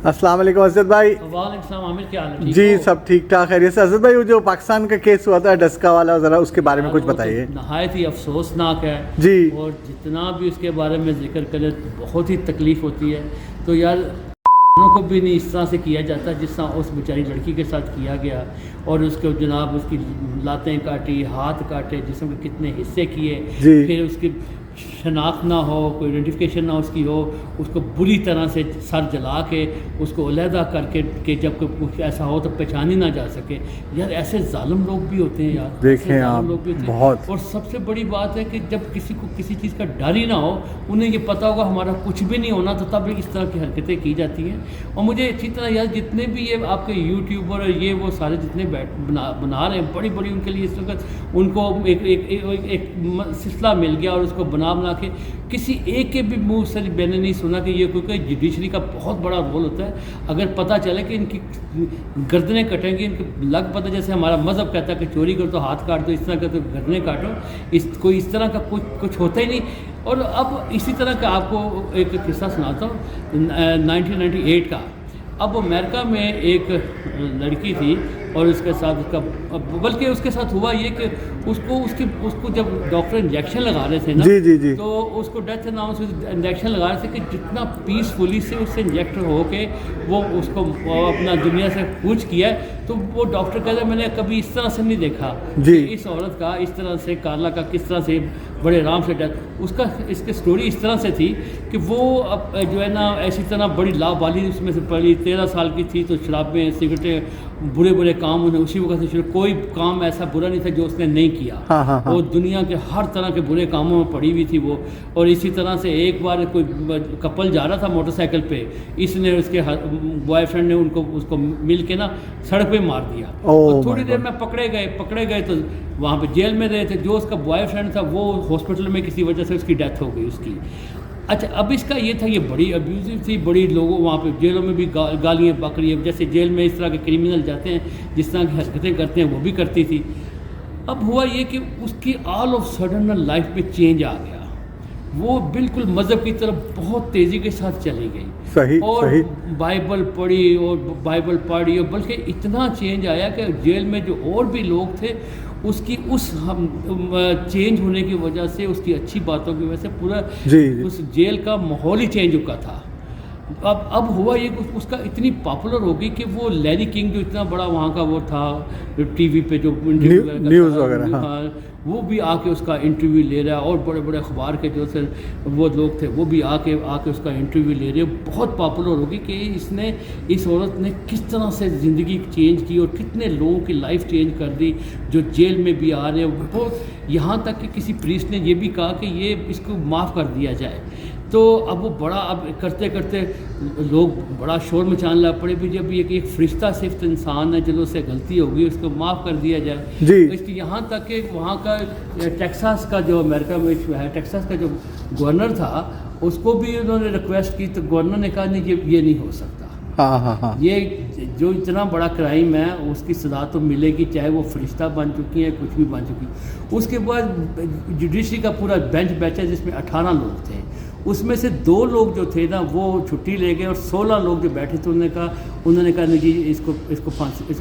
السلام علیکم اسد بھائی. وعلیکم السلام عامر، کیا حال ہے؟ جی سب ٹھیک ٹھاک خیریت سے. اسد بھائی وہ جو پاکستان کا کیس ہوا تھا ڈسکا والا، ذرا اس کے بارے میں کچھ بتائیے. نہایت ہی افسوسناک ہے جی. اور جتنا بھی اس کے بارے میں ذکر کرے بہت ہی تکلیف ہوتی ہے. تو یار کو بھی نہیں اس طرح سے کیا جاتا جس طرح اس بیچاری لڑکی کے ساتھ کیا گیا، اور اس کو جناب اس کی لاتیں کاٹی، ہاتھ کاٹے، جسم کے کتنے حصے کیے. جی. پھر اس کی شناخت نہ ہو، کوئی آئیڈینٹیفیکیشن نہ اس کی ہو، اس کو بری طرح سے سر جلا کے اس کو علیحدہ کر کے کہ جب کچھ ایسا ہو تو پہچانی نہ جا سکے. یار ایسے ظالم لوگ بھی ہوتے ہیں یار، دیکھیں آپ بہت. اور سب سے بڑی بات ہے کہ جب کسی کو کسی چیز کا ڈر ہی نہ ہو، انہیں یہ پتہ ہوگا ہمارا کچھ بھی نہیں ہونا، تو تب اس طرح کی حرکتیں کی جاتی ہیں. اور مجھے اچھی طرح یار جتنے بھی یہ آپ کے یوٹیوبر اور یہ وہ سارے جتنے بنا رہے ہیں بڑی بڑی، ان کے لیے اس وقت ان کو ایک سلسلہ مل گیا، اور اس کو بنا کے کسی ایک کے بھی منہ سے میں نے نہیں سنا کہ یہ کیونکہ جوڈیشری کا بہت بڑا رول ہوتا ہے. اگر پتہ چلے کہ ان کی گردنیں کٹیں گی، ان کے لگ پتہ، جیسے ہمارا مذہب کہتا ہے کہ چوری کرو تو ہاتھ کاٹ دو، اس طرح کا تو گردنیں کاٹو، کوئی اس طرح کا کچھ ہوتا ہی نہیں. اور اب اسی طرح کا آپ کو ایک قصہ سناتا ہوں 1998 کا. اب امریکہ میں ایک لڑکی تھی اور اس کے ساتھ اس کا، بلکہ اس کے ساتھ ہوا یہ کہ اس کو جب ڈاکٹر انجیکشن لگا رہے تھے نا، جی تو اس کو ڈیتھ اناؤنس انجیکشن لگا رہے تھے کہ جتنا پیسفلی سے اس سے انجیکٹر ہو کے وہ اس کو اپنا دنیا سے کوچ کیا ہے. تو وہ ڈاکٹر کہتا ہے میں نے کبھی اس طرح سے نہیں دیکھا کہ اس عورت کا اس طرح سے، کارلا کا کس طرح سے بڑے آرام سے ڈیتھ. اس کی سٹوری اس طرح سے تھی کہ وہ جو ہے نا ایسی طرح بڑی لابالی اس میں سے پڑی، 13 سال کی تھی، تو شرابیں، سگریٹیں، برے کام انہیں اسی وقت سے شروع. کوئی کام ایسا برا نہیں تھا جو اس نے نہیں کیا. وہ دنیا کے ہر طرح کے برے کاموں میں پڑی ہوئی تھی وہ. اور اسی طرح سے ایک بار کوئی کپل جا رہا تھا موٹر سائیکل پہ، اس نے اس کے بوائے فرینڈ نے اس کو مل کے نا سڑک پہ مار دیا. اور تھوڑی دیر میں پکڑے گئے تو وہاں پہ جیل میں رہے تھے. جو اس کا بوائے فرینڈ تھا وہ ہاسپٹل میں کسی وجہ سے اس کی ڈیتھ ہو گئی اس کی. اچھا اب اس کا یہ تھا، یہ بڑی ابیوزو تھی، بڑی لوگوں وہاں پہ جیلوں میں بھی گالیاں بکری، جیسے جیل میں اس طرح کے کرمنل جاتے ہیں جس طرح کی حرکتیں کرتے ہیں وہ بھی کرتی تھی. اب ہوا یہ کہ اس کی آل آف سڈن لائف میں چینج آ گیا. وہ بالکل مذہب کی طرف بہت تیزی کے ساتھ چلی گئی، اور بائبل پڑھی اور بلکہ اتنا چینج آیا کہ جیل میں جو اور بھی لوگ تھے اس کی چینج ہونے کی وجہ سے، اس کی اچھی باتوں کی وجہ سے پورا اس جیل کا ماحول ہی چینج ہوا تھا. اب ہوا یہ کہ اس کا اتنی پاپولر ہو گئی کہ وہ لیری کنگ جو اتنا بڑا وہاں کا وہ تھا ٹی وی پہ جو نیوز وغیرہ، وہ بھی آ کے اس کا انٹرویو لے رہا ہے، اور بڑے بڑے اخبار کے جو سے وہ لوگ تھے وہ بھی آ کے اس کا انٹرویو لے رہے. بہت پاپولر ہوگی کہ اس عورت نے کس طرح سے زندگی چینج کی اور کتنے لوگوں کی لائف چینج کر دی جو جیل میں بھی آ رہے ہیں. بہت یہاں تک کہ کسی پریسٹ نے یہ بھی کہا کہ یہ اس کو معاف کر دیا جائے. تو اب وہ اب کرتے لوگ بڑا شور مچانے لگ پڑے بھی جب یہ کہ ایک فرشتہ صرف انسان ہے، چلو سے غلطی ہوگی اس کو معاف کر دیا جائے. اس کی یہاں تک کہ وہاں کا ٹیکساس کا جو امریکہ میں ہے، ٹیکساس کا جو گورنر تھا اس کو بھی انہوں نے ریکویسٹ کی، تو گورنر نے کہا نہیں یہ نہیں ہو سکتا. یہ جو اتنا بڑا کرائم ہے اس کی سزا تو ملے گی، چاہے وہ فرشتہ بن چکی ہیں کچھ بھی بن چکی. اس کے بعد جوڈیشری کا پورا بینچ بیٹھا جس میں 18 لوگ تھے. اس میں سے 2 لوگ جو تھے نا وہ چھٹی لے گئے، اور 16 لوگ جو بیٹھے تھے انہوں نے کہا نہیں جی اس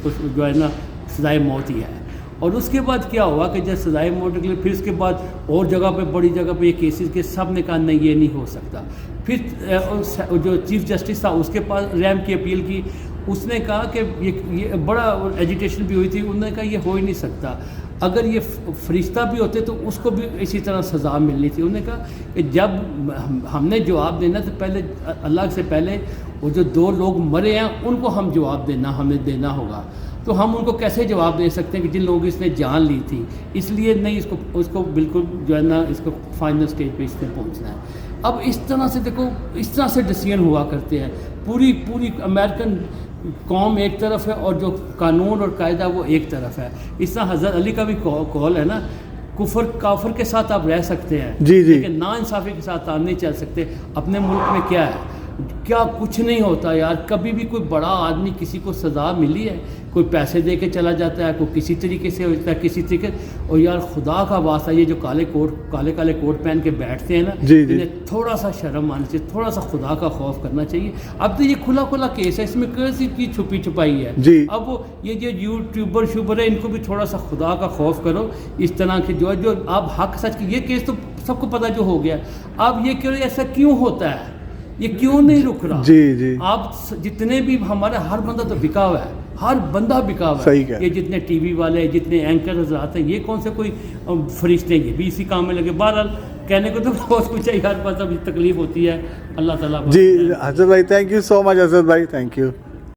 کو جو ہے نا سزائے موت ہی ہے. اور اس کے بعد کیا ہوا کہ جب سزائے موت نکلی، پھر اس کے بعد اور جگہ پہ بڑی جگہ پہ یہ کیسز کے سب نے کہا نہیں یہ نہیں ہو سکتا. پھر جو چیف جسٹس تھا اس کے پاس ریم کی اپیل کی. اس نے کہا کہ یہ بڑا ایجیٹیشن بھی ہوئی تھی. انہوں نے کہا یہ ہو ہی نہیں سکتا. اگر یہ فرشتہ بھی ہوتے تو اس کو بھی اسی طرح سزا ملنی تھی. انہوں نے کہا کہ جب ہم نے جواب دینا تو پہلے اللہ سے پہلے وہ جو 2 لوگ مرے ہیں ان کو ہم جواب ہمیں دینا ہوگا. تو ہم ان کو کیسے جواب دے سکتے ہیں کہ جن لوگوں اس نے جان لی تھی. اس لیے نہیں اس کو بالکل جو ہے نا اس کو فائنل سٹیج پہ اس نے پہنچنا ہے. اب اس طرح سے دیکھو، اس طرح سے ڈیسیژن ہوا کرتے ہیں. پوری امریکن قوم ایک طرف ہے اور جو قانون اور قاعدہ وہ ایک طرف ہے. اس طرح حضرت علی کا بھی قول ہے نا، کافر کے ساتھ آپ رہ سکتے ہیں لیکن نا انصافی کے ساتھ آپ نہیں چل سکتے. اپنے ملک میں کیا ہے، کیا کچھ نہیں ہوتا یار. کبھی بھی کوئی بڑا آدمی کسی کو سزا ملی ہے؟ کوئی پیسے دے کے چلا جاتا ہے, کوئی کسی طریقے سے ہوتا ہے, کسی طریقے. اور یار خدا کا واسطہ یہ جو کالے کوٹ پہن کے بیٹھتے ہیں نا, انہیں تھوڑا سا شرم آنی چاہیے, تھوڑا سا خدا کا خوف کرنا چاہیے. اب تو یہ کھلا کیس ہے, اس میں کیسی چیز چھپی چھپائی ہے. اب وہ یہ جو یوٹیوبر ہے ان کو بھی تھوڑا سا خدا کا خوف کرو. اس طرح کے جو اب حق سچ کی یہ کیس تو سب کو پتہ جو ہو گیا. اب یہ کیوں ایسا کیوں ہوتا ہے, یہ کیوں نہیں رک رہا؟ آپ جتنے بھی ہمارے ہر بندہ تو بکا ہوا ہے, ہر بندہ بکا ہوا ہے. یہ جتنے ٹی وی والے, جتنے اینکر حضرات ہیں, یہ کون سے کوئی فرشتے ہیں, یہ بھی اسی کام میں لگے. بہرحال کہنے کو تو بہت کچھ ہے یار, بس اب تکلیف ہوتی ہے. اللہ تعالیٰ. جی حضرت بھائی, تھینک یو سو مچ حضرت بھائی, تھینک یو.